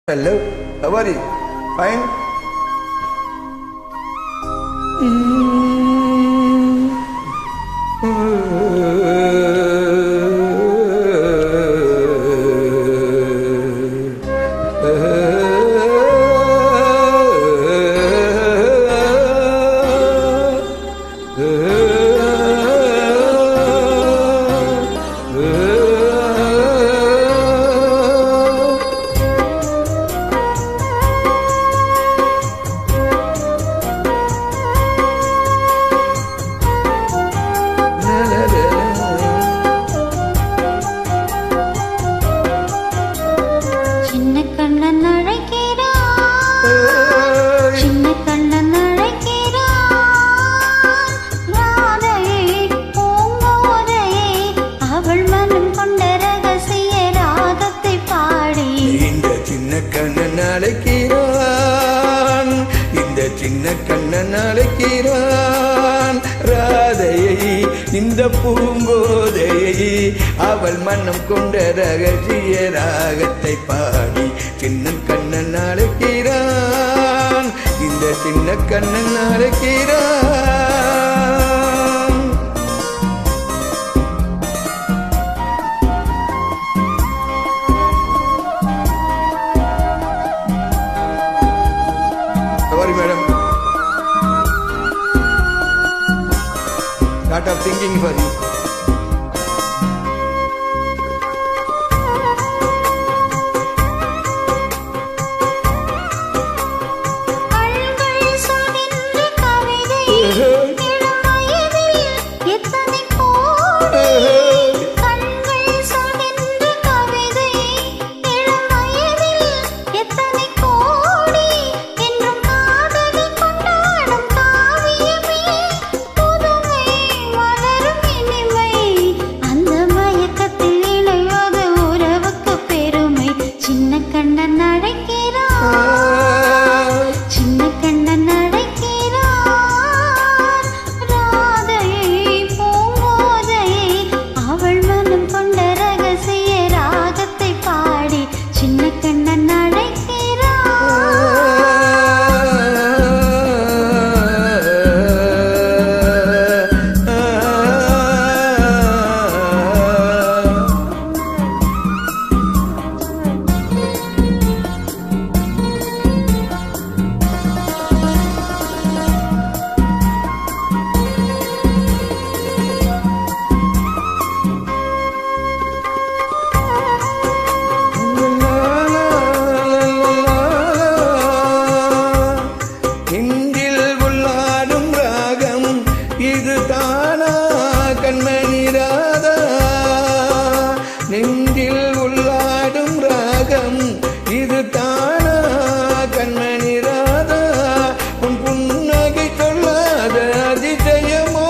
Hello, how are you? Fine? இந்த சின்ன கண்ணன் அழைக்கிறான் ராதையை இந்த பூங்கோதையை அவள் மனம் கொண்ட ரகசிய ராகத்தை பாடி சின்ன கண்ணன் அழைக்கிறான் இந்த சின்ன கண்ணன் அழைக்கிறான். Sorry, madam. Lot of thinking for you. நெஞ்சில் உள்ளாடும் ராகம் இது தானா கண்மணி ராதா உன் புன்னகை கொள்ளாத அதிசயமோ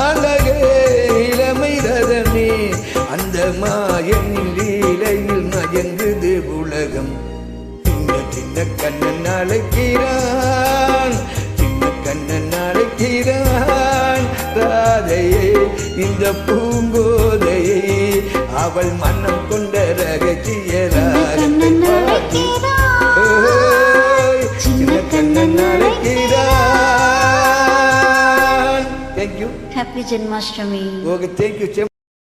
அழகே இளமை ரதமே அந்த மாயனின் லீலையில் மயங்குது உலகம். இந்த சின்ன கண்ணன் அழைக்கிறான் சின்ன கண்ணன் அழைக்கிறான் ராதையை இந்த பூங்கோதையை அவள் மனம் கொண்ட ரகசிய ராகத்தை பாடி சின்ன கண்ணன் அழைக்கிறான். Thank you. Happy Janmashtami. Okay, thank you.